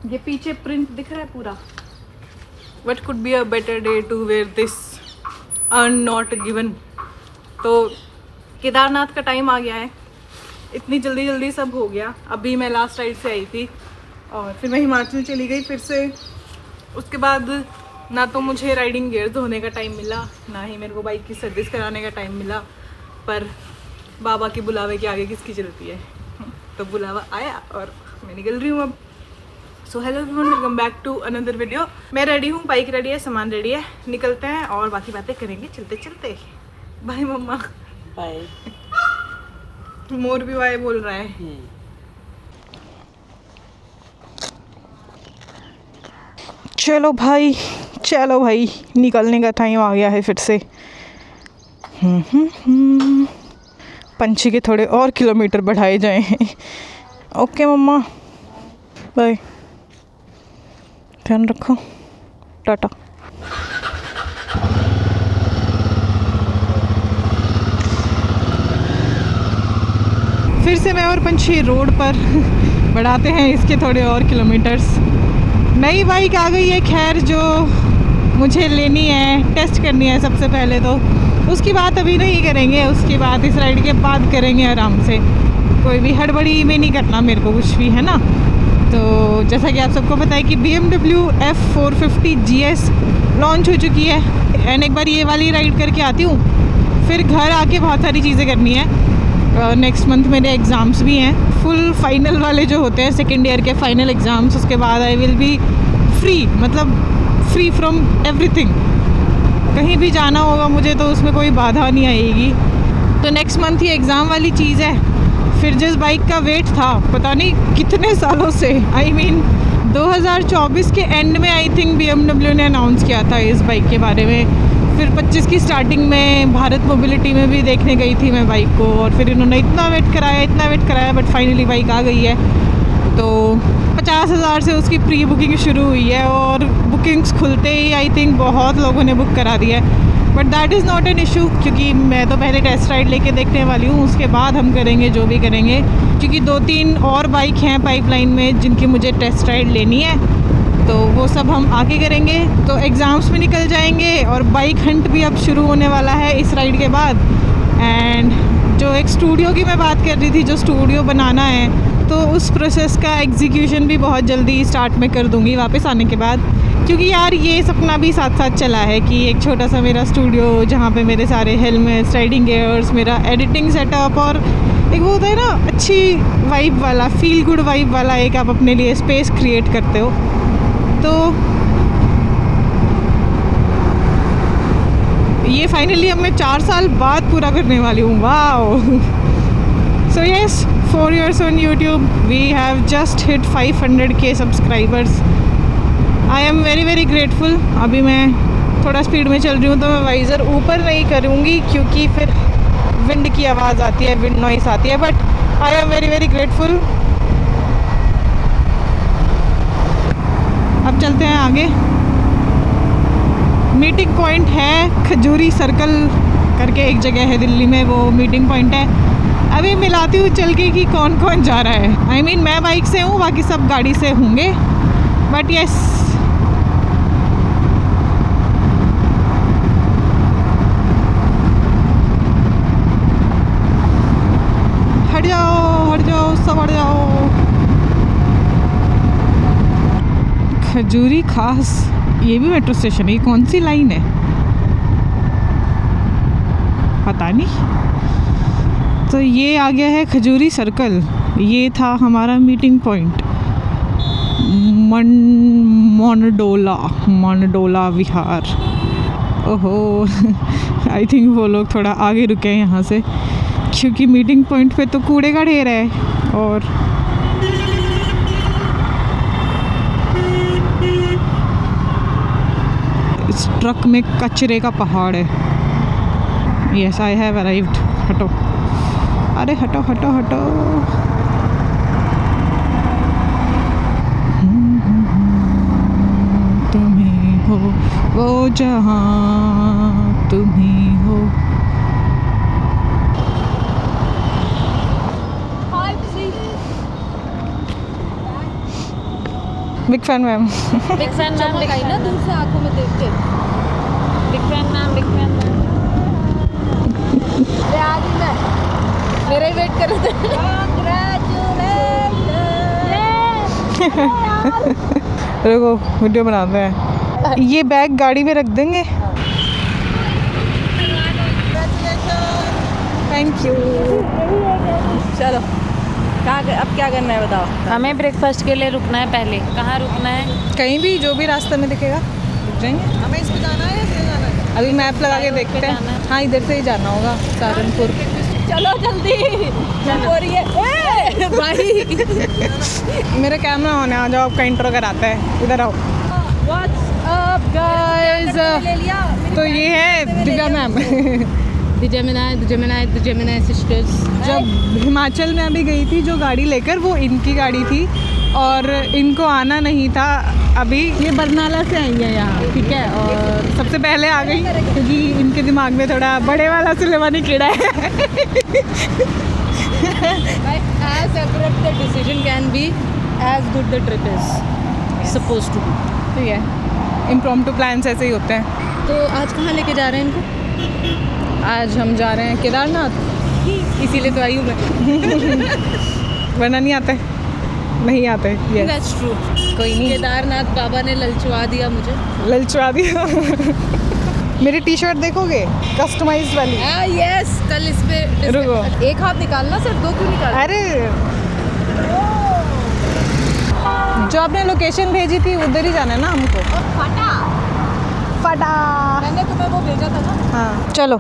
ये पीछे प्रिंट दिख रहा है पूरा। What could be a better day to wear this earn not given. तो केदारनाथ का टाइम आ गया है, इतनी जल्दी जल्दी सब हो गया। अभी मैं लास्ट राइड से आई थी और फिर मैं हिमाचल चली गई फिर से। उसके बाद ना तो मुझे राइडिंग गियर धोने का टाइम मिला, ना ही मेरे को बाइक की सर्विस कराने का टाइम मिला। पर बाबा के बुलावे के आगे किसकी चलती है, तो बुलावा आया और मैं निकल रही हूँ अब। So hello everyone, welcome back to another video. मैं रेडी हूँ, बाइक रेडी है, सामान रेडी है, निकलते हैं और बाकी बातें करेंगे चलते चलते। बाय मम्मा। बाय। मोर भी बाय बोल रहा है। चलो भाई निकलने का टाइम आ गया है फिर से। पंछी के थोड़े और किलोमीटर बढ़ाए जाए हैं। ओके मम्मा, बाय, ध्यान रखो, टाटा। फिर से मैं और पंछी रोड पर बढ़ाते हैं इसके थोड़े और किलोमीटर्स। नई बाइक आ गई है खैर, जो मुझे लेनी है, टेस्ट करनी है सबसे पहले। तो उसकी बात अभी नहीं करेंगे, उसकी बात इस राइड के बाद करेंगे आराम से। कोई भी हड़बड़ी में नहीं करना मेरे को कुछ भी, है ना। तो जैसा कि आप सबको पता है कि BMW F450 GS लॉन्च हो चुकी है। एंड एक बार ये वाली राइड करके आती हूँ, फिर घर आके बहुत सारी चीज़ें करनी है। नेक्स्ट मंथ मेरे एग्ज़ाम्स भी हैं, फुल फाइनल वाले जो होते हैं, सेकेंड ईयर के फाइनल एग्ज़ाम्स। उसके बाद आई विल बी फ्री, मतलब फ्री फ्रॉम एवरीथिंग। कहीं भी जाना होगा मुझे तो उसमें कोई बाधा नहीं आएगी। तो नेक्स्ट मंथ ये एग्ज़ाम वाली चीज़ है। फिर जिस बाइक का वेट था पता नहीं कितने सालों से, आई मीन 2024 के एंड में आई थिंक BMW ने अनाउंस किया था इस बाइक के बारे में। फिर 25 की स्टार्टिंग में भारत मोबिलिटी में भी देखने गई थी मैं बाइक को, और फिर इन्होंने इतना वेट कराया, बट फाइनली बाइक आ गई है। तो 50,000 से उसकी प्री बुकिंग शुरू हुई है और बुकिंग्स खुलते ही आई थिंक बहुत लोगों ने बुक करा दिया है। But that is not an issue, क्योंकि मैं तो पहले टेस्ट राइड लेके देखने वाली हूँ, उसके बाद हम करेंगे जो भी करेंगे। क्योंकि 2-3 और बाइक हैं पाइपलाइन में जिनकी मुझे टेस्ट राइड लेनी है, तो वो सब हम आगे करेंगे। तो एग्ज़ाम्स में निकल जाएंगे और बाइक हंट भी अब शुरू होने वाला है इस राइड के बाद। एंड जो एक स्टूडियो की मैं बात कर रही थी, जो स्टूडियो बनाना है, तो उस प्रोसेस का एग्जीक्यूशन भी बहुत जल्दी स्टार्ट में कर दूँगी वापस आने के बाद। क्योंकि यार ये सपना भी साथ साथ चला है कि एक छोटा सा मेरा स्टूडियो जहाँ पे मेरे सारे हेलमेट्स, राइडिंग गियर्स, मेरा एडिटिंग सेटअप और एक वो होता है ना अच्छी वाइब वाला, फील गुड वाइब वाला एक आप अपने लिए स्पेस क्रिएट करते हो। तो ये फाइनली अब मैं 4 साल बाद पूरा करने वाली हूँ। Wow. So yes, 4 years on YouTube, we have just hit 500K subscribers. I am very very grateful. अभी मैं थोड़ा स्पीड में चल रही हूँ तो मैं वाइज़र ऊपर नहीं करूँगी क्योंकि फिर विंड की आवाज़ आती है, विंड नॉइस आती है। But I am very very grateful. अब चलते हैं आगे। मीटिंग पॉइंट है खजूरी सर्कल करके एक जगह है दिल्ली में, वो मीटिंग पॉइंट है। अभी मिलाती हूँ चल के कि कौन कौन जा रहा है। आई मीन मैं बाइक से हूँ, बाकी सब गाड़ी से होंगे। बट यस, हट जाओ सब हट जाओ। खजूरी खास, ये भी मेट्रो स्टेशन है। ये कौन सी लाइन है पता नहीं। तो ये आ गया है खजूरी सर्कल। ये था हमारा मीटिंग पॉइंट, मनडोला विहार। ओहो आई थिंक वो लोग थोड़ा आगे रुके हैं यहाँ से, क्योंकि मीटिंग पॉइंट पे तो कूड़े का ढेर है और इस ट्रक में कचरे का पहाड़ है। Yes, I have arrived. हटो, अरे हटो हटो हटो। तुम्ही हो वो जहाँ, तुम्ही हो। Big fan ma'am. Big fan ma'am दिखाई ना दूर से आंखों में देख के। Big fan ma'am, big fan ma'am. आ गई मैं, मेरा ही वेट कर रहे थे। रुको वीडियो बनाते हैं। ये बैग गाड़ी में रख देंगे। Thank you. चलो अब क्या करना है बताओ। हमें ब्रेकफास्ट के लिए रुकना है पहले। कहाँ रुकना है? कहीं भी, जो भी रास्ते में दिखेगा रुक जाएंगे। हमें इस पे जाना है या इस पे जाना है? अभी मैप लगा के देखते हैं। हाँ इधर से ही जाना होगा सहारनपुर। चलो जल्दी हो रही है भाई। मेरा कैमरा ऑन है, आ जाओ आपका इंट्रो कराता है। इधर आओ। What's up guys? तो ये है Divya ma'am. The Gemini sisters। जब हिमाचल में अभी गई थी जो गाड़ी लेकर, वो इनकी गाड़ी थी और इनको आना नहीं था। अभी ये बरनाला से आई है यहाँ, ठीक है, और सबसे पहले आ गई क्योंकि इनके दिमाग में थोड़ा बड़े वाला सुलेमानी कीड़ा है। As abrupt the decision can be, as good the trip is supposed to be। ठीक है, इम्प्रॉम्प्टू प्लान्स ऐसे ही होते हैं। तो आज कहाँ लेके जा रहे हैं इनको? आज हम जा रहे हैं केदारनाथ, इसीलिए तो आई हूँ मैं। वरना नहीं आते, नहीं आते। Yes That's true। कोई नहीं, केदारनाथ बाबा ने ललचवा दिया मुझे। ललचवा दिया। मेरी टी शर्ट देखोगे, कस्टमाइज्ड वाली। यस, कल इस पे रुको। एक हाथ निकालना, सिर्फ 2 क्यों निकाल? अरे जो आपने लोकेशन भेजी थी उधर ही जाना है ना हमको। फटा मैंने तुम्हें वो भेजा था ना। हाँ चलो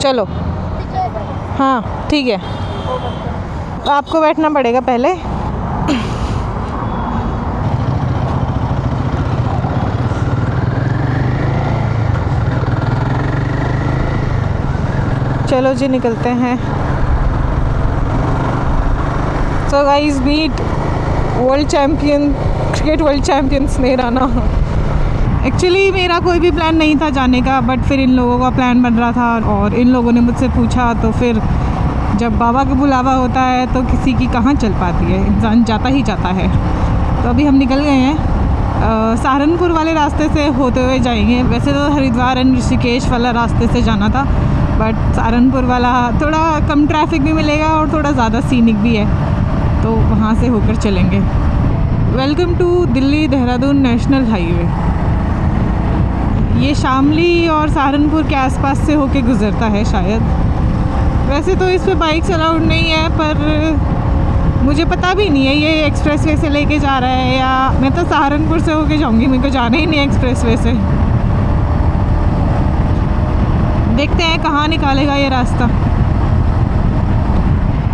चलो, हाँ ठीक है, आपको बैठना पड़ेगा पहले। चलो जी निकलते हैं। So guys beat world champion, cricket world champion Sneh Rana. Actually मेरा कोई भी प्लान नहीं था जाने का, बट फिर इन लोगों का प्लान बन रहा था और इन लोगों ने मुझसे पूछा, तो फिर जब बाबा का बुलावा होता है तो किसी की कहाँ चल पाती है, इंसान जाता ही जाता है। तो अभी हम निकल गए हैं, सहारनपुर वाले रास्ते से होते हुए जाएंगे। वैसे तो हरिद्वार एंड ऋषिकेश वाला रास्ते से जाना था, बट सहारनपुर वाला थोड़ा कम ट्रैफिक भी मिलेगा और थोड़ा ज़्यादा सीनिक भी है, तो वहाँ से होकर चलेंगे। Welcome to Delhi Dehradun national highway. ये शामली और सहारनपुर के आसपास से होके गुज़रता है शायद। वैसे तो इस पे बाइक्स अलाउड नहीं है, पर मुझे पता भी नहीं है ये एक्सप्रेसवे से लेके जा रहा है या मैं तो सहारनपुर से होके जाऊंगी, मेरे को जाना ही नहीं है एक्सप्रेसवे से। देखते हैं कहाँ निकालेगा ये रास्ता।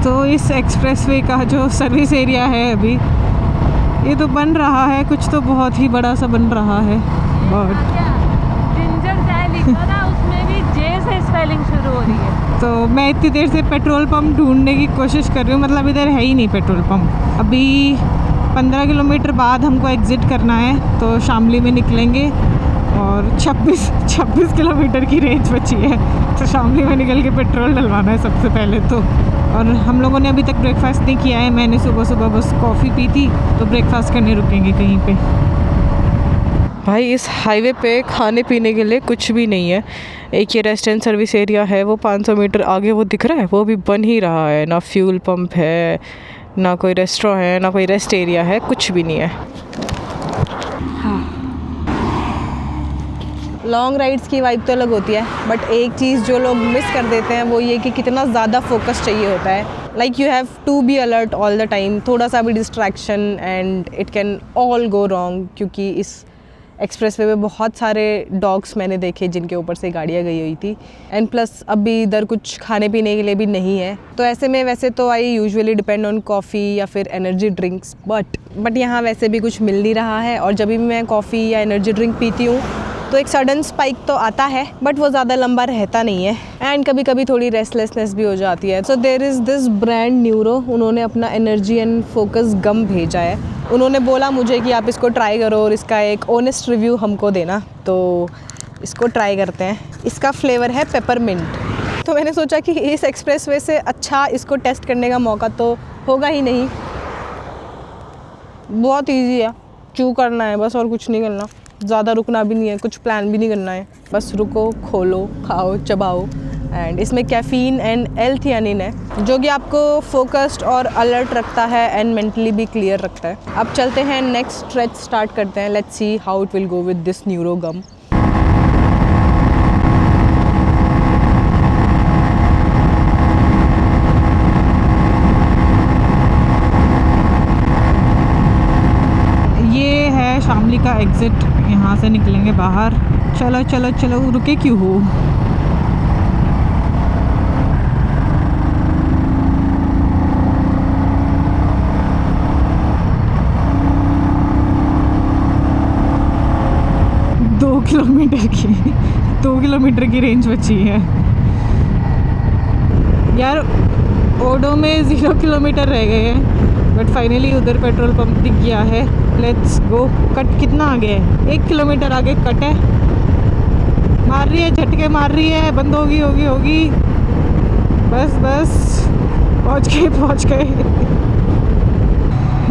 तो इस एक्सप्रेसवे का जो सर्विस एरिया है अभी, ये तो बन रहा है, कुछ तो बहुत ही बड़ा सा बन रहा है। बट उसमें भी जे से स्पेलिंग शुरू हो रही है। तो मैं इतनी देर से पेट्रोल पंप ढूंढने की कोशिश कर रही हूँ, मतलब इधर है ही नहीं पेट्रोल पंप। अभी 15 किलोमीटर बाद हमको एग्ज़िट करना है, तो शामली में निकलेंगे और 26 किलोमीटर की रेंज बची है, तो शामली में निकल के पेट्रोल डलवाना है सबसे पहले तो। और हम लोगों ने अभी तक ब्रेकफास्ट नहीं किया है, मैंने सुबह सुबह बस कॉफ़ी पी थी, तो ब्रेकफास्ट करने रुकेंगे कहीं पे। भाई इस हाईवे पे खाने पीने के लिए कुछ भी नहीं है। एक ये रेस्टोरेंट सर्विस एरिया है, वो 500 मीटर आगे वो दिख रहा है, वो भी बन ही रहा है। ना फ्यूल पंप है, ना कोई रेस्टोरेंट है, ना कोई रेस्ट एरिया है, कुछ भी नहीं है। लॉन्ग राइड्स की वाइब तो अलग होती है, बट एक चीज़ जो लोग मिस कर देते हैं वो ये कि कितना ज़्यादा फोकस चाहिए होता है। Like you have to be alert all the time. थोड़ा सा भी distraction and it can all go wrong, क्योंकि इस एक्सप्रेसवे में बहुत सारे डॉग्स मैंने देखे जिनके ऊपर से गाड़ियाँ गई हुई थी, एंड प्लस अभी इधर कुछ खाने पीने के लिए भी नहीं है। तो ऐसे में वैसे तो I usually depend on coffee या फिर एनर्जी ड्रिंक्स, बट यहाँ वैसे भी कुछ मिल नहीं रहा है। और जब भी मैं कॉफ़ी या एनर्जी ड्रिंक पीती हूँ तो एक सडन स्पाइक तो आता है, बट वो ज़्यादा लंबा रहता नहीं है, एंड कभी कभी थोड़ी रेस्टलेसनेस भी हो जाती है। So there is this brand Neuro, उन्होंने अपना एनर्जी एंड फोकस गम भेजा है। उन्होंने बोला मुझे कि आप इसको ट्राई करो और इसका एक ऑनेस्ट रिव्यू हमको देना, तो इसको ट्राई करते हैं। इसका फ्लेवर है पेपरमिंट। तो मैंने सोचा कि इस एक्सप्रेसवे से अच्छा इसको टेस्ट करने का मौका तो होगा ही नहीं। बहुत ईजी है, चू करना है बस, और कुछ नहीं करना। ज़्यादा रुकना भी नहीं है, कुछ प्लान भी नहीं करना है, बस रुको, खोलो, खाओ, चबाओ। एंड इसमें कैफ़ीन एंड एल-थियानिन है जो कि आपको फोकस्ड और अलर्ट रखता है एंड मेंटली भी क्लियर रखता है। अब चलते हैं नेक्स्ट स्ट्रेच स्टार्ट करते हैं। Let's see how it will go with this न्यूरोगम। ये है शामली का एग्ज़िट, यहाँ से निकलेंगे बाहर। चलो चलो चलो, रुके क्यों हो? दो किलोमीटर की रेंज बची है यार। ओडो में 0 किलोमीटर रह गए हैं, बट फाइनली उधर पेट्रोल पंप दिख गया है। Let's go. कट कितना आगे है? 1 किलोमीटर आगे कट है। मार रही है, झटके मार रही है, बंद होगी। बस पहुँच गए।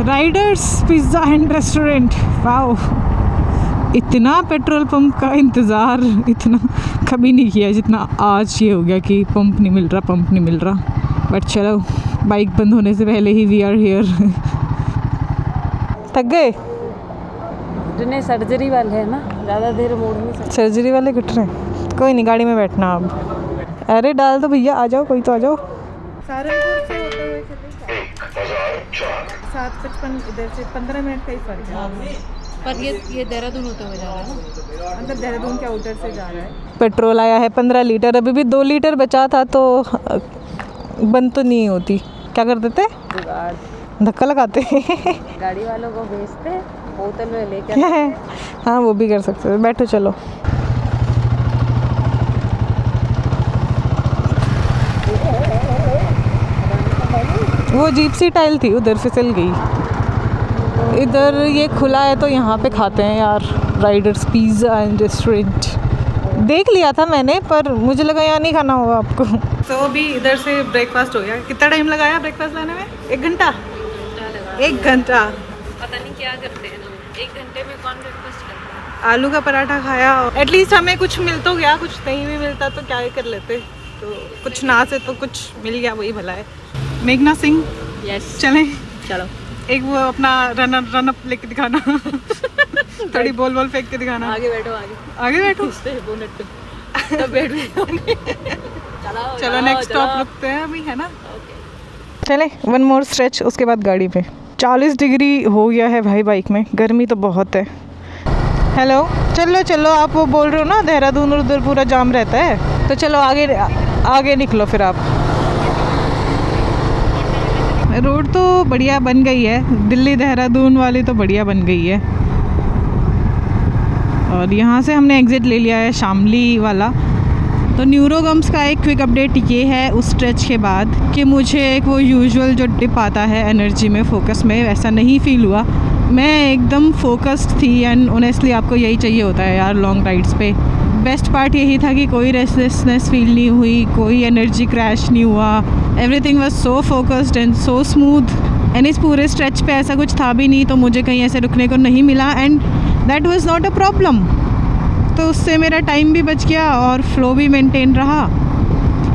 Riders pizza and restaurant. Wow, इतना पेट्रोल पंप का इंतज़ार इतना कभी नहीं किया जितना आज ये हो गया कि पंप नहीं मिल रहा। बट चलो, बाइक बंद होने से पहले ही वी आर हियर। थक गए? जिन्हें सर्जरी वाले है ना, ज़्यादा देर मोड़ नहीं सकते। सर्जरी वाले कट रहे हैं। कोई नहीं, गाड़ी में बैठना अब। अरे डाल दो भैया, आ जाओ, कोई तो आ जाओ। सहारनपुर से होते हुए चले 7:55, इधर से 15 मिनट का ही फर्क है। पर ये देहरादून होते हुए जा रहा है ना, मतलब देहरादून के आउटर से जा रहा है। पेट्रोल आया है 15 लीटर, अभी भी 2 लीटर बचा था तो बंद तो नहीं होती। क्या कर देते? धक्का लगाते। गाड़ी वालों को भेजते, बोतल में लेकर। हाँ, वो भी कर सकते हैं। बैठो चलो। वो जीप सी टाइल थी, उधर फिसल गई। इधर ये खुला है तो यहाँ पे खाते हैं यार, राइडर्स पिज़्ज़ा एंड रेस्टोरेंट। देख लिया था मैंने, पर मुझे लगा यहाँ नहीं खाना होगा आपको। तो अभी इधर से ब्रेकफास्ट हो गया। कितना टाइम लगाया ब्रेकफास्ट लाने में? 1 घंटा। 1 घंटा पता नहीं क्या करते हैं ना, 1 घंटे में कौन ब्रेकफास्ट करता है। आलू का पराठा खाया। एटलीस्ट हमें कुछ मिल तो गया, कुछ नहीं भी मिलता तो क्या ही कर लेते। तो कुछ ना से तो कुछ मिल गया, वही भला है। मेघना सिंह, यस, चलें? चलो। एक वो अपना रन अप लेके दिखाना। थोड़ी बोल फेंक के दिखाना। आगे बैठो। आगे बैठो। बोनट पे तब बैठ गए। चलो नेक्स्ट स्टॉप रुकते हैं अभी, है ना? चले 1 मोर स्ट्रेच, उसके बाद गाड़ी पे। 40 डिग्री हो गया है भाई बाइक में, गर्मी तो बहुत है। हेलो, चलो, आप वो बोल रहे हो ना देहरादून और उधर पूरा जाम रहता है, तो चलो आगे निकलो फिर आप। रोड तो बढ़िया बन गई है, दिल्ली देहरादून वाली तो बढ़िया बन गई है। और यहाँ से हमने एग्ज़िट ले लिया है शामली वाला। तो न्यूरोगम्स का एक क्विक अपडेट ये है उस स्ट्रेच के बाद कि मुझे एक वो यूजुअल जो डिप आता है एनर्जी में, फोकस में, वैसा नहीं फ़ील हुआ। मैं एकदम फोकस्ड थी एंड ऑनेस्टली आपको यही चाहिए होता है यार लॉन्ग राइड्स पे। बेस्ट पार्ट यही था कि कोई रेस्टलेसनेस फील नहीं हुई, कोई एनर्जी क्रैश नहीं हुआ। Everything was so focused and so smooth. And इस पूरे स्ट्रेच पे ऐसा कुछ था भी नहीं, तो मुझे कहीं ऐसे रुकने को नहीं मिला and that was not a problem. तो उससे मेरा टाइम भी बच गया और फ्लो भी मेंटेन रहा।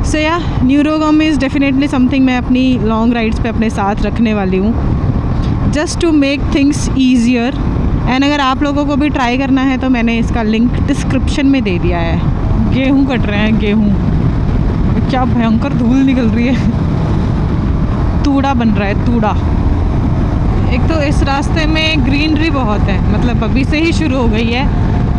सो या न्यूरोगम इज़ डेफिनेटली समथिंग मैं अपनी लॉन्ग राइड्स पे अपने साथ रखने वाली हूँ, just to make things easier. And अगर आप लोगों को भी ट्राई करना है तो मैंने इसका लिंक डिस्क्रिप्शन में दे दिया है। गेहूँ कट रहे हैं, गेहूँ, क्या भयंकर धूल निकल रही है। तूड़ा बन रहा है, तूड़ा। एक तो इस रास्ते में ग्रीनरी बहुत है, मतलब अभी से ही शुरू हो गई है।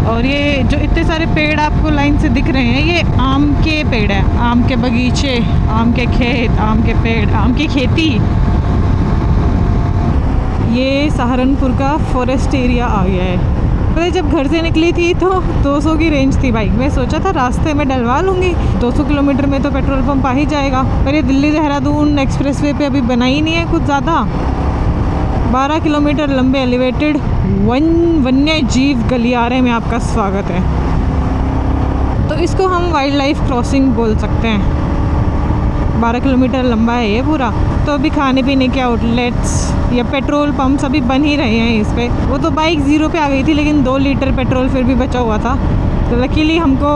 और ये जो इतने सारे पेड़ आपको लाइन से दिख रहे हैं, ये आम के पेड़ हैं, आम के बगीचे, आम के खेत, आम के पेड़, आम की खेती। ये सहारनपुर का फॉरेस्ट एरिया आ गया है। पहले जब घर से निकली थी तो 200 की रेंज थी बाइक में, सोचा था रास्ते में डलवा लूँगी, 200 किलोमीटर में तो पेट्रोल पंप आ ही जाएगा। पर ये दिल्ली देहरादून एक्सप्रेसवे पे अभी बना ही नहीं है कुछ ज़्यादा। 12 किलोमीटर लंबे एलिवेटेड वन्य जीव गलियारे में आपका स्वागत है। तो इसको हम वाइल्ड लाइफ क्रॉसिंग बोल सकते हैं। 12 किलोमीटर लंबा है ये पूरा। तो अभी खाने पीने के आउटलेट्स या पेट्रोल पंप्स अभी बन ही रहे हैं इस पे। वो तो बाइक 0 पे आ गई थी, लेकिन 2 लीटर पेट्रोल फिर भी बचा हुआ था। तो लकीली हमको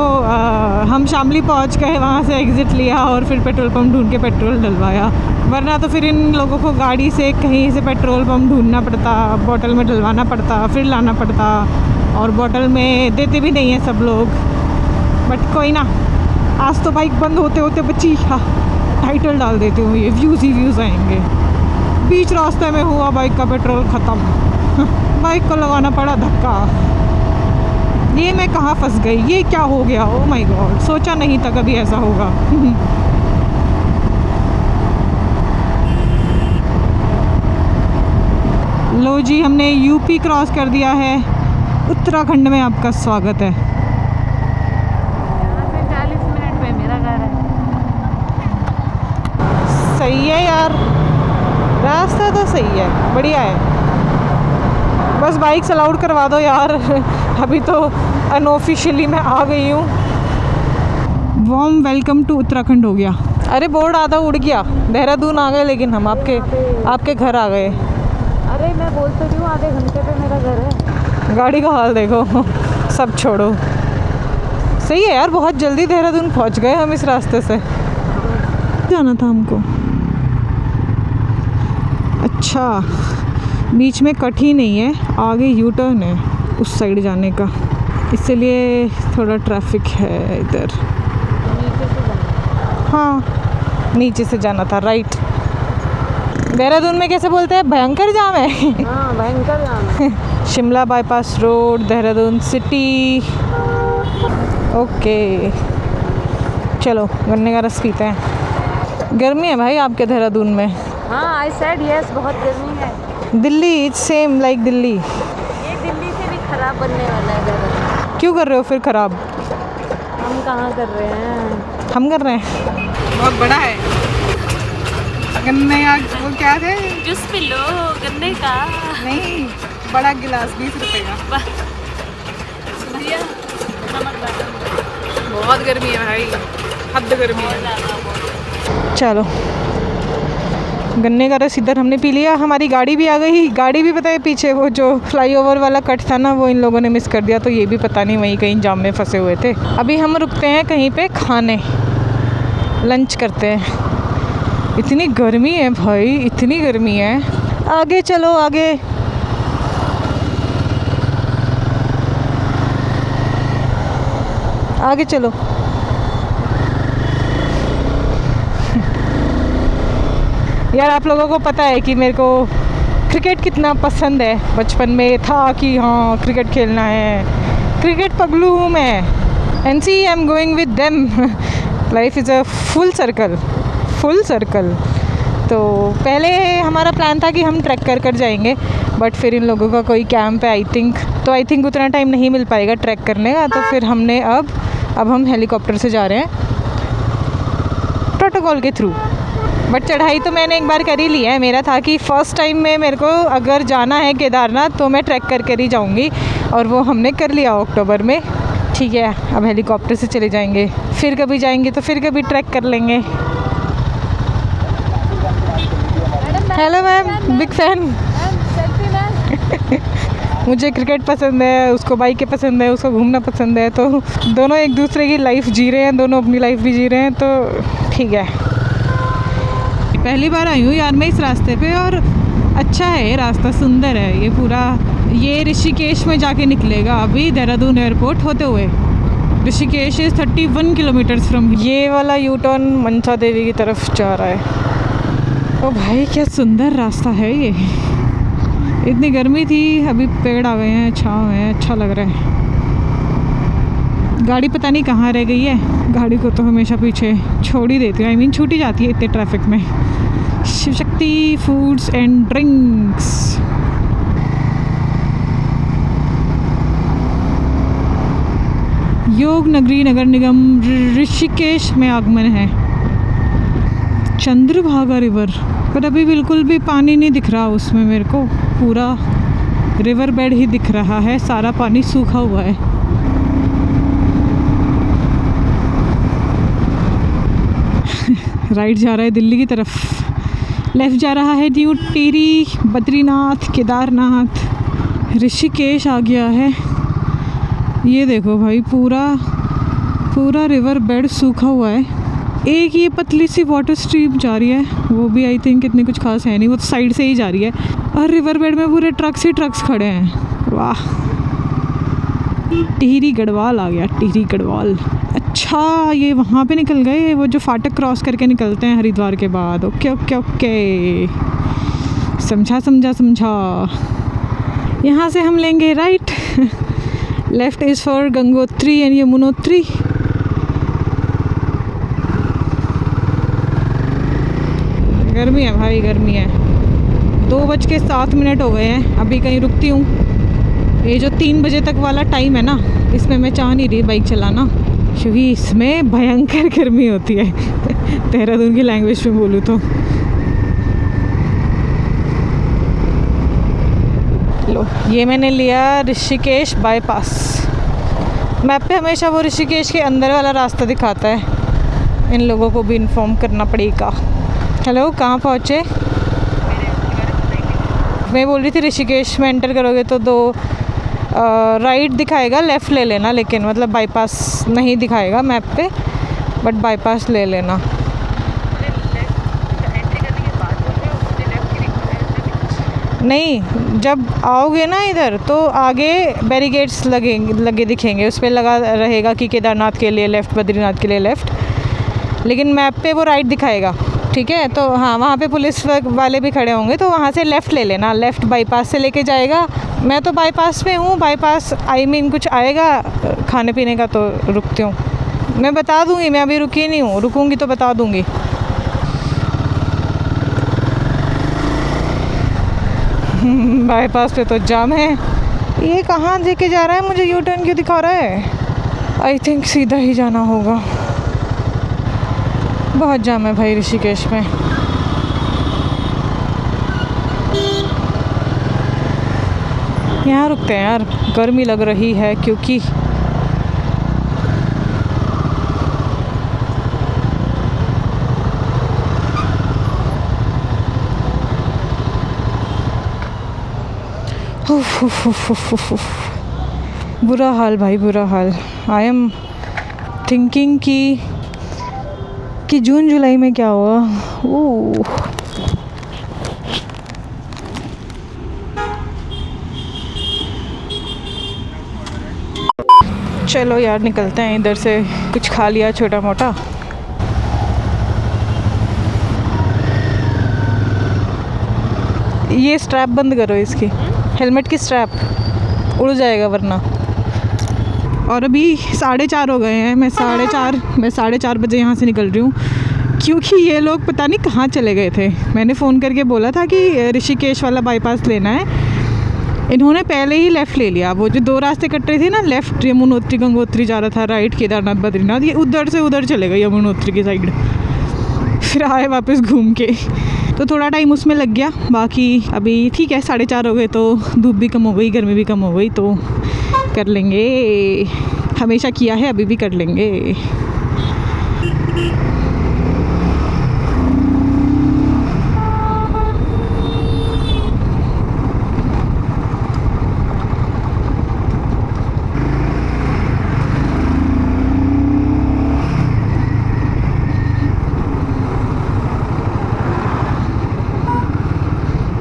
हम शामली पहुंच गए, वहाँ से एग्ज़िट लिया और फिर पेट्रोल पंप ढूंढ के पेट्रोल डलवाया। वरना तो फिर इन लोगों को गाड़ी से कहीं से पेट्रोल पंप ढूंढना पड़ता, बोतल में डलवाना पड़ता, फिर लाना पड़ता, और बोतल में देते भी नहीं हैं सब लोग। बट कोई ना, आज तो बाइक बंद होते होते बची। हाँ, टाइटल डाल देती हूँ, ये व्यूज़ ही व्यूज़ आएंगे। बीच रास्ते में हुआ बाइक का पेट्रोल ख़त्म। बाइक को लगाना पड़ा धक्का। ये मैं कहाँ फंस गई, ये क्या हो गया? ओ माय गॉड, सोचा नहीं था कभी ऐसा होगा। लो जी, हमने यूपी क्रॉस कर दिया है। उत्तराखंड में आपका स्वागत है। 40 मिनट में मेरा घर है। सही है यार, रास्ता तो सही है, बढ़िया है। बस बाइक अलाउड करवा दो यार। अभी तो अनऑफिशियली मैं आ गई हूँ। वार्म वेलकम टू उत्तराखंड हो गया। अरे बोर्ड आधा उड़ गया। देहरादून आ गए, लेकिन हम आपके घर आ गए। अरे मैं बोल तो रही हूँ, आधे घंटे पे मेरा घर है। गाड़ी का हाल देखो। सब छोड़ो, सही है यार, बहुत जल्दी देहरादून पहुँच गए हम इस रास्ते से। जाना था हमको। अच्छा, बीच में कट ही नहीं है, आगे यू टर्न है उस साइड जाने का, इसलिए थोड़ा ट्रैफिक है इधर। हाँ, नीचे से जाना था, राइट। देहरादून में कैसे बोलते हैं? भयंकर जाम है। हाँ, भयंकर जाम है। Shimla bypass road, Dehradun city. Okay, चलो गन्ने का रस पीते हैं। गर्मी है भाई आपके देहरादून में? हाँ, आई सेड यस, बहुत गर्मी है। Delhi it's same like Delhi. ये दिल्ली से भी खराब बनने वाला है देहरादून। क्यों कर रहे हो फिर खराब? हम कहाँ कर रहे हैं? हम कर रहे हैं। बहुत बड़ा है गन्ने का, वो क्या थे? जूस पी लो गन्ने का। नहीं, बड़ा गिलास 20 रुपए का। बहुत गर्मी है भाई, हद गर्मी है। चलो, गन्ने का रस इधर हमने पी लिया। हमारी गाड़ी भी आ गई। गाड़ी भी पता है पीछे वो जो फ्लाईओवर वाला कट था ना, वो इन लोगों ने मिस कर दिया, तो ये भी पता नहीं वहीं कहीं जाम में फंसे हुए थे। अभी हम रुकते हैं कहीं पे खाने, लंच करते हैं। इतनी गर्मी है भाई, इतनी गर्मी है। आगे चलो, आगे। आगे चलो। यार आप लोगों को पता है कि मेरे को क्रिकेट कितना पसंद है। बचपन में था कि हाँ क्रिकेट खेलना है, क्रिकेट पगलू हूँ मैं। And see I am going with them. Life is a full circle. तो पहले हमारा प्लान था कि हम ट्रैक कर जाएंगे, बट फिर इन लोगों का कोई कैंप है आई थिंक उतना टाइम नहीं मिल पाएगा ट्रैक करने का। तो फिर हमने अब हम हेलीकॉप्टर से जा रहे हैं प्रोटोकॉल के थ्रू। बट चढ़ाई तो मैंने एक बार कर ही ली है। मेरा था कि फ़र्स्ट टाइम में मेरे को अगर जाना है केदारनाथ तो मैं ट्रैक कर ही जाऊंगी, और वो हमने कर लिया अक्टूबर में। ठीक है, अब हेलीकॉप्टर से चले जाएंगे, फिर कभी जाएंगे तो फिर कभी ट्रैक कर लेंगे। Hello ma'am, big fan. मुझे क्रिकेट पसंद है, उसको बाइकें पसंद है, उसको घूमना पसंद है, तो दोनों एक दूसरे की लाइफ जी रहे हैं, दोनों अपनी लाइफ भी जी रहे हैं, तो ठीक है। पहली बार आई हूँ यार मैं इस रास्ते पे, और अच्छा है ये रास्ता, सुंदर है ये पूरा। ये ऋषिकेश में जाके निकलेगा अभी देहरादून एयरपोर्ट होते हुए। Rishikesh is 31 kilometres from. ये वाला यू टर्न मनसा देवी की तरफ जा रहा है। ओ भाई क्या सुंदर रास्ता है ये। इतनी गर्मी थी, अभी पेड़ आ गए हैं, छाँव है, अच्छा लग रहा है। गाड़ी पता नहीं कहाँ रह गई है। गाड़ी को तो हमेशा पीछे छोड़ ही देती हूँ, छूट ही जाती है इतने ट्रैफिक में। Shiv Shakti foods and drinks. योग नगरी नगर निगम ऋषिकेश में आगमन है। चंद्रभागा रिवर, पर अभी बिल्कुल भी पानी नहीं दिख रहा उसमें मेरे को। पूरा रिवर बेड ही दिख रहा है, सारा पानी सूखा हुआ है। राइट जा रहा है दिल्ली की तरफ, लेफ़्ट जा रहा है न्यू टिहरी, बद्रीनाथ, केदारनाथ, ऋषिकेश आ गया है। ये देखो भाई पूरा पूरा रिवर बेड सूखा हुआ है। एक ये पतली सी वाटर स्ट्रीम जा रही है, वो भी आई थिंक इतनी कुछ खास है नहीं, वो तो साइड से ही जा रही है। और रिवर बेड में पूरे ट्रक्स ही ट्रक्स खड़े हैं। वाह, टिहरी गढ़वाल आ गया, टिहरी गढ़वाल। अच्छा, ये वहाँ पे निकल गए, वो जो फाटक क्रॉस करके निकलते हैं हरिद्वार के बाद। ओके ओके ओके, समझा समझा समझा। यहाँ से हम लेंगे right, left is for Gangotri and Yamunotri. गर्मी है भाई, गर्मी है। 2:07 हो गए हैं, अभी कहीं रुकती हूँ। ये जो 3 बजे तक वाला टाइम है ना, इसमें मैं चाह नहीं रही बाइक चलाना, क्योंकि इसमें भयंकर गर्मी होती है देहरादून की लैंग्वेज में बोलूँ तो। लो, ये मैंने लिया ऋषिकेश बाईपास। मैप पे हमेशा वो ऋषिकेश के अंदर वाला रास्ता दिखाता है, इन लोगों को भी इन्फॉर्म करना पड़ेगा। हेलो, कहाँ पहुँचे? मैं बोल रही थी ऋषिकेश में एंटर करोगे तो 2 राइट दिखाएगा, लेफ़्ट ले लेना, लेकिन मतलब बाईपास नहीं दिखाएगा मैप पे, बट बाईपास ले लेना। नहीं, जब आओगे ना इधर तो आगे बैरिकेड्स लगे दिखेंगे, उस पर लगा रहेगा कि केदारनाथ के लिए लेफ़्ट, बद्रीनाथ के लिए लेफ़्ट, लेकिन मैप पे वो राइट दिखाएगा। ठीक है, तो हाँ, वहाँ पे पुलिस वाले भी खड़े होंगे, तो वहाँ से लेफ़्ट ले लेना, लेफ़्ट बाईपास से लेके जाएगा। मैं तो बाईपास पे हूँ, बाईपास आई मीन कुछ आएगा खाने पीने का तो रुकती हूँ। मैं बता दूँगी, मैं अभी रुकी नहीं हूँ, रुकूँगी तो बता दूँगी। बाईपास पे तो जाम है। ये कहाँ लेके जा रहा है मुझे, यू टर्न क्यों दिखा रहा है? आई थिंक सीधा ही जाना होगा। बहुत जाम है भाई ऋषिकेश में। यहाँ रुकते हैं यार, गर्मी लग रही है क्योंकि बुरा हाल भाई, बुरा हाल। आई एम थिंकिंग कि जून जुलाई में क्या हुआ। चलो यार, निकलते हैं इधर से, कुछ खा लिया छोटा मोटा। ये स्ट्रैप बंद करो, इसकी हेलमेट की स्ट्रैप उड़ जाएगा वरना। और अभी 4:30 हो गए हैं, मैं 4:30 बजे यहाँ से निकल रही हूँ, क्योंकि ये लोग पता नहीं कहाँ चले गए थे। मैंने फ़ोन करके बोला था कि ऋषिकेश वाला बाईपास लेना है, इन्होंने पहले ही लेफ़्ट ले लिया। वो जो 2 रास्ते कट रहे थे ना, लेफ़्ट यमुनोत्री गंगोत्री जा रहा था, राइट केदारनाथ बद्रीनाथ, ये उधर से उधर चले गए यमुनोत्री की साइड, फिर आए वापस घूम के, तो थोड़ा टाइम उसमें लग गया। बाकी अभी ठीक है, 4:30 हो गए तो धूप भी कम हो गई, गर्मी भी कम हो गई, तो कर लेंगे। हमेशा किया है, अभी भी कर लेंगे।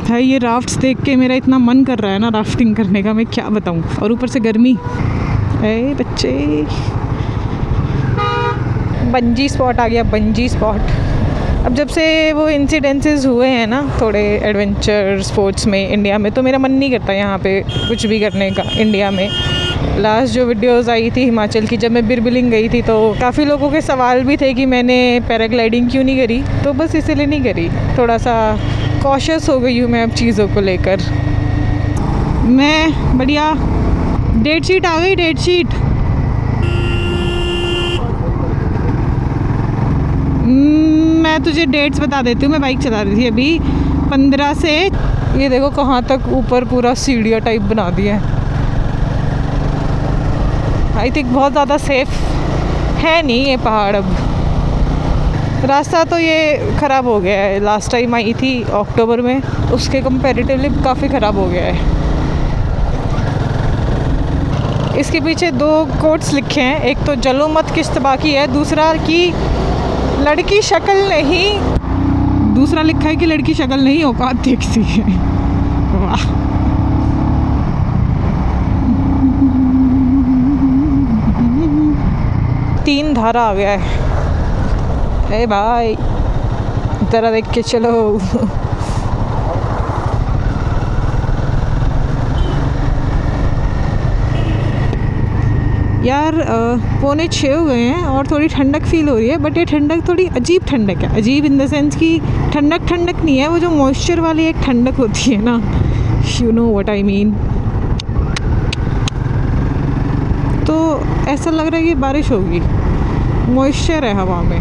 भाई ये राफ्ट्स देख के मेरा इतना मन कर रहा है ना राफ्टिंग करने का, मैं क्या बताऊँ। और ऊपर से गर्मी। ए बच्चे, बंजी स्पॉट आ गया, बंजी स्पॉट। अब जब से वो इंसिडेंसेस हुए हैं ना थोड़े एडवेंचर स्पोर्ट्स में इंडिया में, तो मेरा मन नहीं करता यहाँ पे कुछ भी करने का इंडिया में। लास्ट जो वीडियोस आई थी हिमाचल की, जब मैं बिरबिलिंग गई थी, तो काफ़ी लोगों के सवाल भी थे कि मैंने पैराग्लाइडिंग क्यों नहीं करी, तो बस इसलिए नहीं करी। थोड़ा सा कॉशियस हो गई हूँ मैं अब चीज़ों को लेकर। मैं बढ़िया, डेट शीट आ गई, डेट शीट। मैं तुझे डेट्स बता देती हूँ, मैं बाइक चला रही थी अभी 15 से। ये देखो कहाँ तक ऊपर पूरा सीढ़ियाँ टाइप बना दिया है। आई थिंक बहुत ज़्यादा सेफ है नहीं ये पहाड़ अब। रास्ता तो ये ख़राब हो गया है, लास्ट टाइम आई थी अक्टूबर में, उसके कंपैरेटिवली काफ़ी ख़राब हो गया है। इसके पीछे 2 कोट्स लिखे हैं, एक तो जलो मत किश्तबा की है, दूसरा कि लड़की शक्ल नहीं, दूसरा लिखा है कि लड़की शक्ल नहीं औकात देखती है। वाह। तीन धारा आ गया है। ए भाई जरा देख के चलो। यार 5:45 हो गए हैं और थोड़ी ठंडक फील हो रही है, बट ये ठंडक थोड़ी अजीब ठंडक है। अजीब इन द सेंस कि ठंडक ठंडक नहीं है, वो जो मॉइस्चर वाली एक ठंडक होती है ना, you know what I mean. तो ऐसा लग रहा है कि बारिश होगी, मॉइस्चर है हवा में।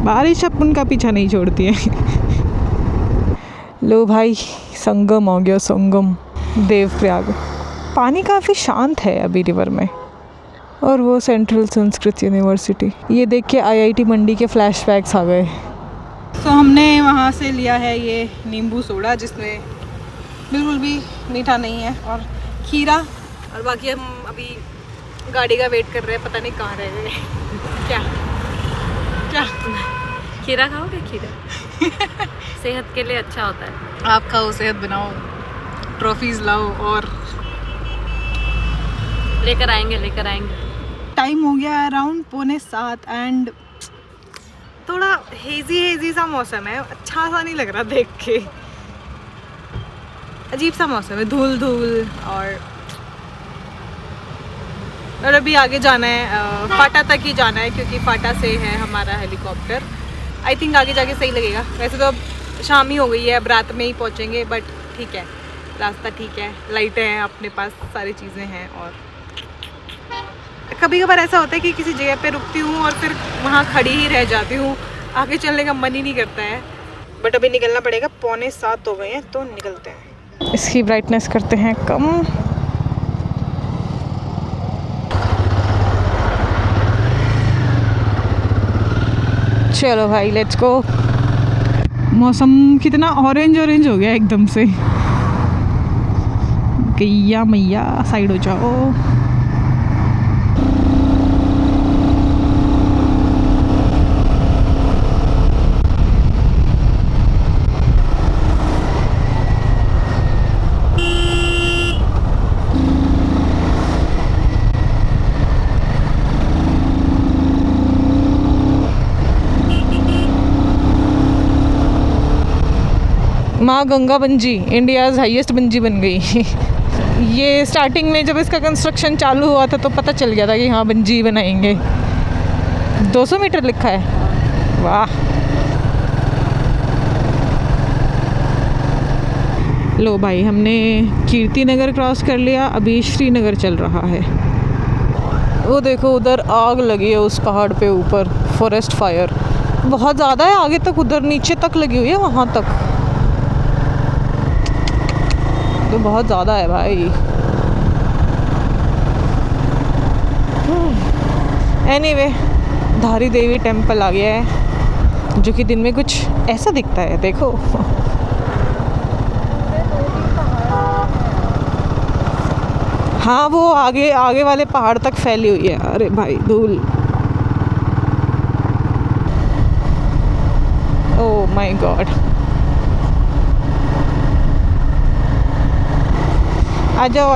बारिश अपन का पीछा नहीं छोड़ती है। लो भाई संगम हो गया, संगम देवप्रयाग। पानी काफ़ी शांत है अभी रिवर में। और वो सेंट्रल संस्कृत यूनिवर्सिटी, ये देख के आईआईटी मंडी के फ्लैशबैक्स आ गए। तो हमने वहाँ से लिया है ये नींबू सोडा, जिसमें बिल्कुल भी मीठा नहीं है, और खीरा, और बाकी हम अभी गाड़ी का वेट कर रहे हैं, पता नहीं कहाँ रह गए। क्या क्या खीरा खाओगे? खीरा सेहत के लिए अच्छा होता है। आप खाओ, सेहत बनाओ, ट्रॉफीज लाओ और लेकर आएंगे। टाइम हो गया अराउंड 6:45 एंड थोड़ा हेजी सा मौसम है, अच्छा सा नहीं लग रहा देख के। अजीब सा मौसम है, धूल और अभी आगे जाना है, फाटा तक ही जाना है, क्योंकि फाटा से है हमारा हेलीकॉप्टर। आई थिंक आगे जाके सही लगेगा। वैसे तो अब शाम ही हो गई है, अब रात में ही पहुंचेंगे, बट ठीक है, रास्ता ठीक है, लाइटें हैं अपने पास, सारी चीज़ें हैं। और कभी कभार ऐसा होता है कि किसी जगह पे रुकती हूँ और फिर वहाँ खड़ी ही रह जाती हूँ, आगे चलने का मन ही नहीं करता है। बट अभी निकलना पड़ेगा, 6:45 हो गए हैं, तो निकलते हैं। इसकी ब्राइटनेस करते हैं कम। चलो भाई लेट्स गो। मौसम कितना ऑरेंज हो गया एकदम से। गैया मैया साइड हो जाओ। माँ Ganga bungee India's highest bungee बन गई। ये स्टार्टिंग में जब इसका कंस्ट्रक्शन चालू हुआ था तो पता चल गया था कि हाँ बंजी बनाएंगे। 200 मीटर लिखा है, वाह। लो भाई हमने कीर्ति नगर क्रॉस कर लिया, अभी श्रीनगर चल रहा है। वो देखो उधर आग लगी है उस पहाड़ पे ऊपर, फॉरेस्ट फायर बहुत ज़्यादा है, आगे तक उधर नीचे तक लगी हुई है, वहाँ तक तो बहुत ज़्यादा है भाई। एनीवे धारी देवी टेम्पल आ गया है, जो कि दिन में कुछ ऐसा दिखता है, देखो। हाँ वो आगे वाले पहाड़ तक फैली हुई है। अरे भाई धूल, ओह माय गॉड। आ जाओ।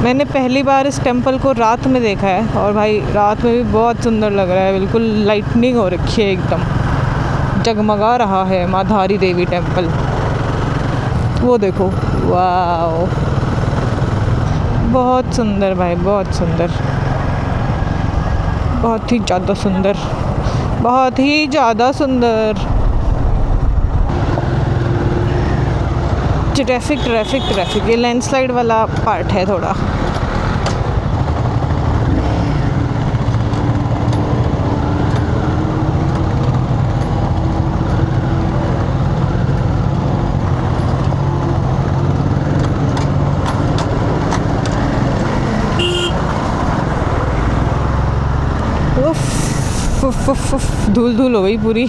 मैंने पहली बार इस टेंपल को रात में देखा है, और भाई रात में भी बहुत सुंदर लग रहा है, बिल्कुल लाइटनिंग हो रखी है, एकदम जगमगा रहा है माँ धारी देवी टेंपल। वो देखो, वाह बहुत सुंदर भाई, बहुत सुंदर, बहुत ही ज़्यादा सुंदर, बहुत ही ज़्यादा सुंदर। ट्रैफिक ये लैंडस्लाइड वाला पार्ट है थोड़ा। उफ उफ उफ, धूल धूल हो गई पूरी।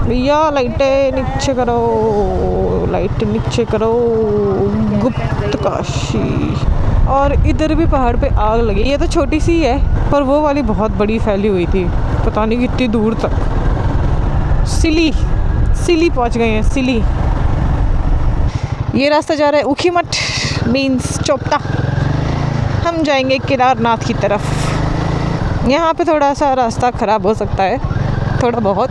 भैया लाइटें नीचे करो, लाइट नीचे करो। गुप्त काशी। और इधर भी पहाड़ पे आग लगी। ये तो छोटी सी है, पर वो वाली बहुत बड़ी फैली हुई थी, पता नहीं कितनी दूर तक। सिली पहुंच गए हैं, सिली। ये रास्ता जा रहा है ऊखीमठ मीन्स चोपता। हम जाएंगे केदारनाथ की तरफ। यहाँ पे थोड़ा सा रास्ता ख़राब हो सकता है, थोड़ा बहुत।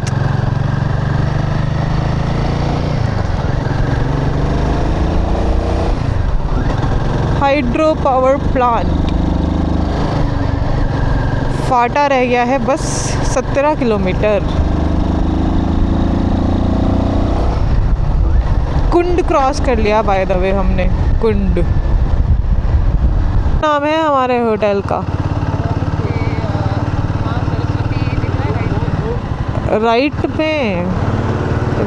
हाइड्रो पावर प्लांट फाटा रह गया है बस 17 किलोमीटर। कुंड क्रॉस कर लिया बाय द वे हमने। कुंड नाम है हमारे होटल का।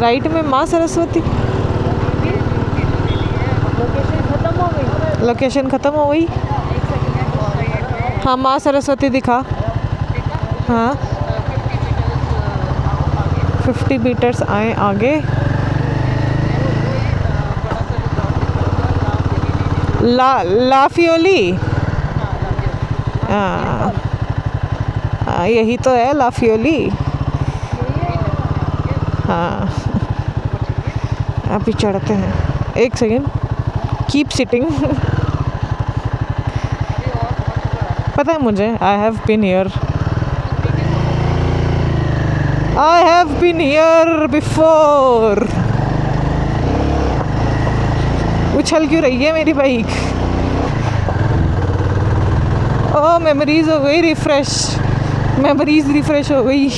राइट में माँ सरस्वती। लोकेशन ख़त्म हो गई। हाँ माँ सरस्वती दिखा। हाँ 50 मीटर्स आए आगे। लाफियोली। हाँ यही तो है लाफियोली। हाँ अभी चढ़ते हैं। एक सेकेंड, कीप सिटिंग। पता है मुझे, I have been here before. उछल क्यों रही है मेरी बाइक? ओह मेमोरीज हो गई रिफ्रेश, हो गई।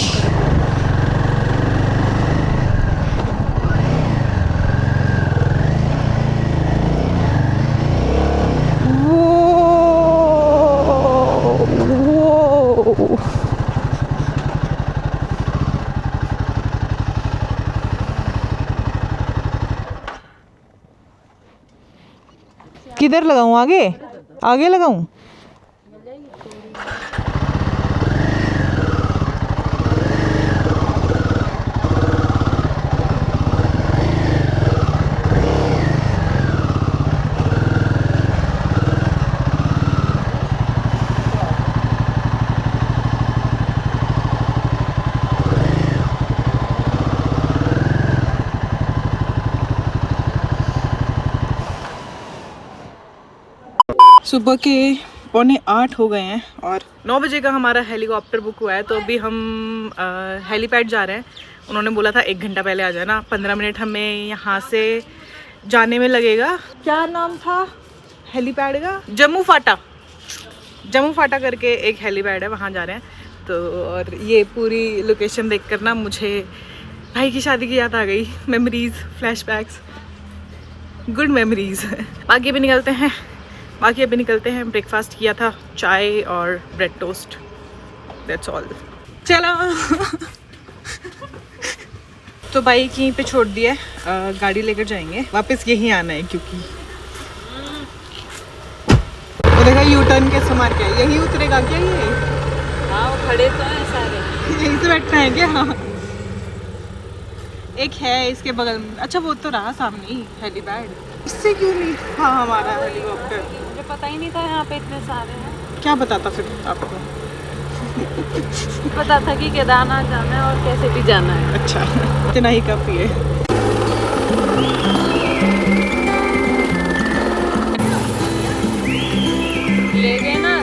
किधर लगाऊं? आगे लगाऊं? सुबह के 7:45 हो गए हैं और 9 बजे का हमारा हेलीकॉप्टर बुक हुआ है। तो अभी हम हेलीपैड जा रहे हैं। उन्होंने बोला था 1 घंटा पहले आ जाना। 15 मिनट हमें यहाँ से जाने में लगेगा। क्या नाम था हेलीपैड का? जम्मू फाटा करके एक हेलीपैड है, वहाँ जा रहे हैं। तो और ये पूरी लोकेशन देख कर ना मुझे भाई की शादी की याद आ गई। Memories, flashbacks, good memories. बाकी अभी निकलते हैं। ब्रेकफास्ट किया था, चाय और ब्रेड टोस्ट, दैट्स ऑल। चलो तो बाइक यहीं पे छोड़ दिया है, गाड़ी लेकर जाएंगे। वापस यहीं आना है क्योंकि वो देखा यू टर्न कैसे मार के यहीं उतरेगा क्या ये? हाँ वो खड़े तो हैं सारे, यहीं से बैठना है क्या? हाँ एक है इसके बगल में। अच्छा वो तो रहा सामने ही हेलीपैड। इससे क्यों नहीं था हमारा हेलीकॉप्टर? मुझे पता ही नहीं था यहाँ पे इतने सारे हैं। क्या बताता फिर आपको? पता था कि केदारनाथ जाना है और कैसे भी जाना है। अच्छा इतना ही काफ़ी है। ले गए ना।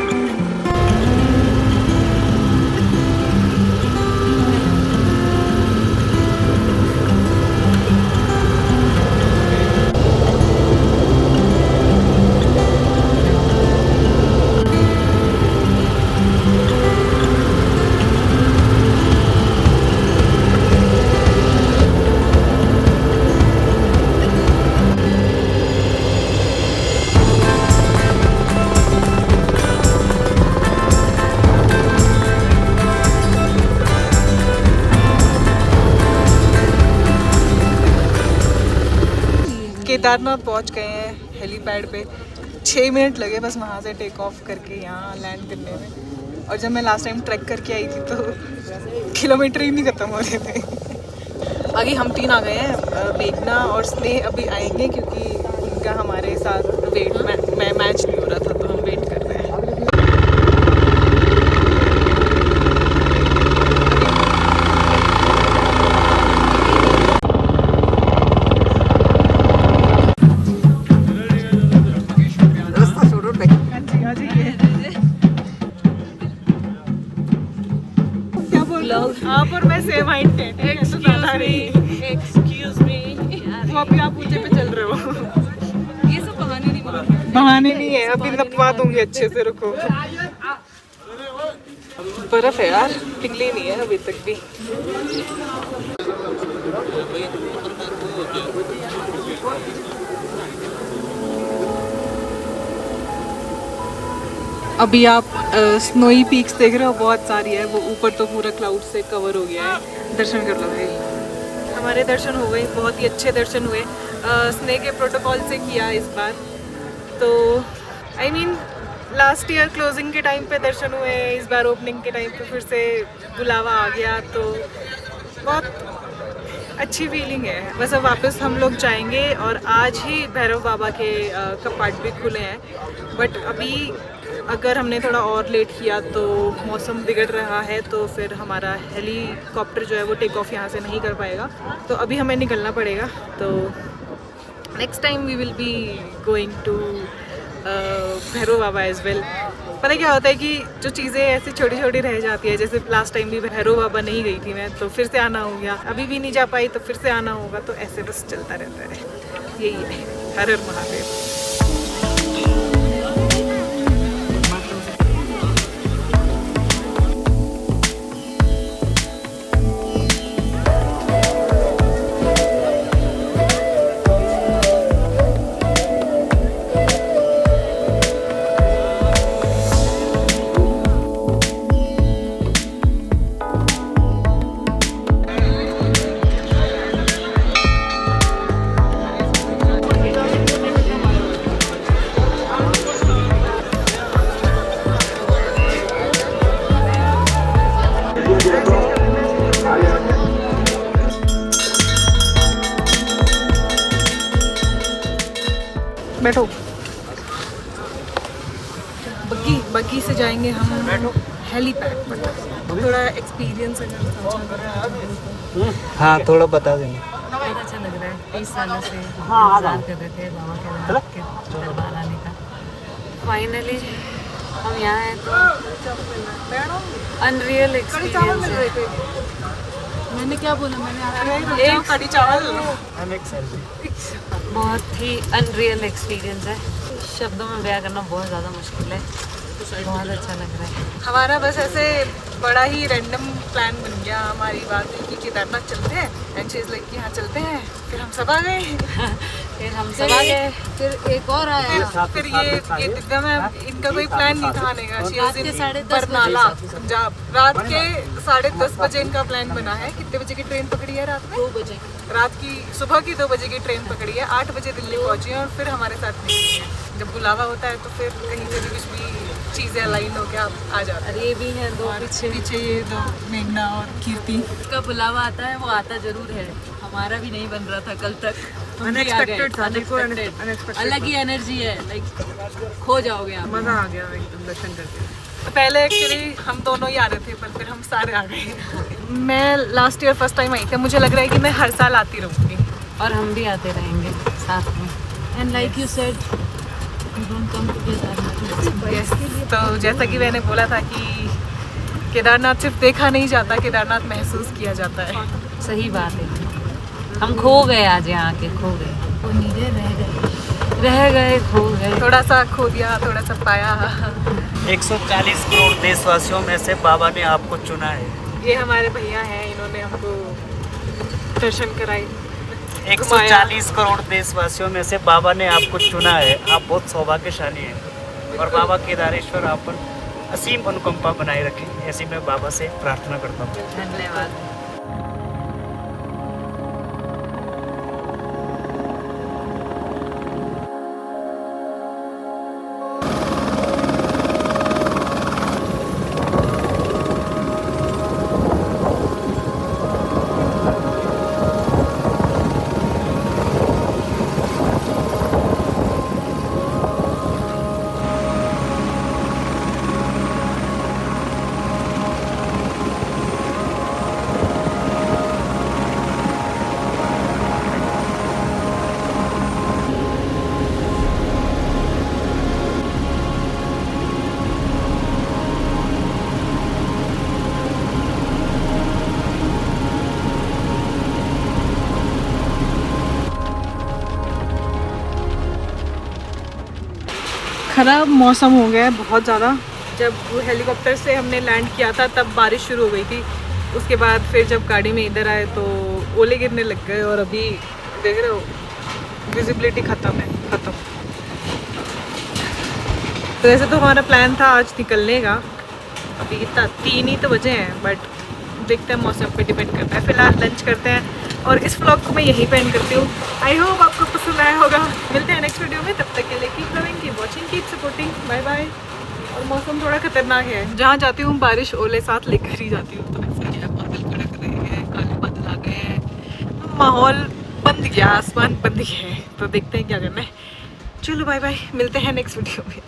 केदारनाथ पहुंच गए हैं हेलीपैड पे। 6 मिनट लगे बस वहाँ से टेक ऑफ करके यहाँ लैंड करने में। और जब मैं लास्ट टाइम ट्रैक करके आई थी तो किलोमीटर ही नहीं ख़त्म हो रहे थे। आगे हम 3 आ गए हैं, मेघना और स्नेह अभी आएंगे क्योंकि उनका हमारे साथ वेट मैच नहीं हो रहा था, तो हम वेट कर रहे हैं। क्या बोल रहे हो आप और मैं सेम हाइट है। Excuse me. तो अभी आप ऊंचे पे चल रहे हो। ये सब बहाने नहीं बना। बहाने नहीं है, अभी नपवा दूंगी अच्छे से, रुको। बर्फ है यार, पिघली नहीं है अभी तक भी। अभी आप स्नोई पीक्स देख रहे हो, बहुत सारी है। वो ऊपर तो पूरा क्लाउड से कवर हो गया है। दर्शन कर लो भाई। हमारे दर्शन हो गए, बहुत ही अच्छे दर्शन हुए। स्ने के प्रोटोकॉल से किया इस बार, तो I mean last year closing के टाइम पे दर्शन हुए, इस बार ओपनिंग के टाइम पे फिर से बुलावा आ गया, तो बहुत अच्छी फीलिंग है। बस अब वापस हम लोग जाएंगे और आज ही भैरव बाबा के कपाट भी खुले हैं, बट अभी अगर हमने थोड़ा और लेट किया तो मौसम बिगड़ रहा है, तो फिर हमारा हेलीकॉप्टर जो है वो टेक ऑफ यहाँ से नहीं कर पाएगा, तो अभी हमें निकलना पड़ेगा। तो next time we will be going to Bhairav Baba as well. पता क्या होता है कि जो चीज़ें ऐसी छोटी छोटी रह जाती है, जैसे लास्ट टाइम भी भैरव बाबा नहीं गई थी मैं, तो फिर से आना हो गया, अभी भी नहीं जा पाई तो फिर से आना होगा, तो ऐसे बस चलता रहता है। यही है, हर हर महादेव। बैठो। बग्गी से जाएंगे हम हेलीपैड पर। थोड़ा एक्सपीरियंस अगर हाँ थोड़ा बता देंगे। बहुत अच्छा लग रहा है। 30 सालों से इंतजार कर रहे थे बाबा के दरबार आने का। फाइनली हम यहाँ हैं, तो अनरियल एक्सपीरियंस है। मैंने क्या बोला, मैंने एक कड़ी चावल। बहुत ही अनरियल एक्सपीरियंस है, शब्दों में बयां करना बहुत ज़्यादा मुश्किल है। बहुत अच्छा लग रहा है। हमारा बस ऐसे बड़ा ही रैंडम प्लान बन गया। हमारी बात हुई कि केदारनाथ चलते हैं, एंड शी इज लाइक कि हाँ चलते हैं। फिर हम सब आ गए। फिर हम सब आ गए। फिर एक और आया। फिर ये दिव्या मैम, इनका कोई प्लान नहीं था आने का। रात के 10:30 बरनाला पंजाब, रात के 10:30 बजे इनका प्लान बना है। कितने बजे की ट्रेन पकड़ी है रात में? 2 बजे। रात की सुबह की 2 बजे की ट्रेन पकड़ी है, 8 बजे दिल्ली पहुंची है, और फिर हमारे साथ निकली है। जब बुलावा होता है तो फिर कहीं से भी कुछ भी चीज़ें अलाइन हो गया आ जाता है। और ये भी है दो पीछे ये दो, मेघना और कीर्ति। का बुलावा आता है, वो आता जरूर है। हमारा भी नहीं बन रहा था कल तक। अनएक्सपेक्टेड था। अलग ही एनर्जी है, लाइक खो जाओगे आप। मज़ा आ गया एकदम दर्शन करके। पहले एक्चुअली हम दोनों ही आ रहे थे, पर फिर हम सारे आ गए। मैं last year first time I थी, मुझे लग रहा है कि मैं हर साल आती रहूँगी, और हम भी आते रहेंगे साथ में। And like you said, you don't come together. तो जैसा कि मैंने बोला था कि केदारनाथ सिर्फ देखा नहीं जाता, केदारनाथ महसूस किया जाता है। सही बात है। हम खो गए आज यहाँ के, खो गए। वो नीचे रह गए, खो गए। थोड़ा सा खो दिया, थोड़ा सा पाया। 140 करोड़ देशवासियों में से बाबा ने आपको चुना है। ये हमारे भैया हैं, इन्होंने हमको दर्शन कराए। 140 करोड़ देशवासियों में से बाबा ने आपको चुना है। आप बहुत सौभाग्यशाली हैं, और बाबा केदारेश्वर आप पर असीम अनुकंपा बनाए रखें, ऐसी मैं बाबा से प्रार्थना करता हूँ। धन्यवाद। ख़राब मौसम हो गया है बहुत ज़्यादा। जब हेलीकॉप्टर से हमने लैंड किया था तब बारिश शुरू हो गई थी, उसके बाद फिर जब गाड़ी में इधर आए तो ओले गिरने लग गए और अभी देख रहे हो विजिबिलिटी ख़त्म है, ख़त्म। तो ऐसे तो हमारा प्लान था आज निकलने का, अभी कितना 3 ही तो बजे हैं, बट देखते हैं मौसम पे डिपेंड करता है। फ़िलहाल लंच करते हैं और इस व्लॉग को मैं यहीं पे एंड करती हूँ। आई होप आपको पसंद आया होगा। मिलते हैं नेक्स्ट वीडियो में, तब तक के लिए keep loving, keep watching, keep supporting, bye bye. और मौसम थोड़ा खतरनाक है, जहाँ जाती हूँ बारिश ओले साथ लेकर ही जाती हूँ, तो ऐसा क्या बादल कड़क रहे हैं, काले बादल आ गए हैं, माहौल बंद गया, आसमान बंद गया है। तो देखते हैं क्या करना है। चलो बाय बाय, मिलते हैं नेक्स्ट वीडियो में।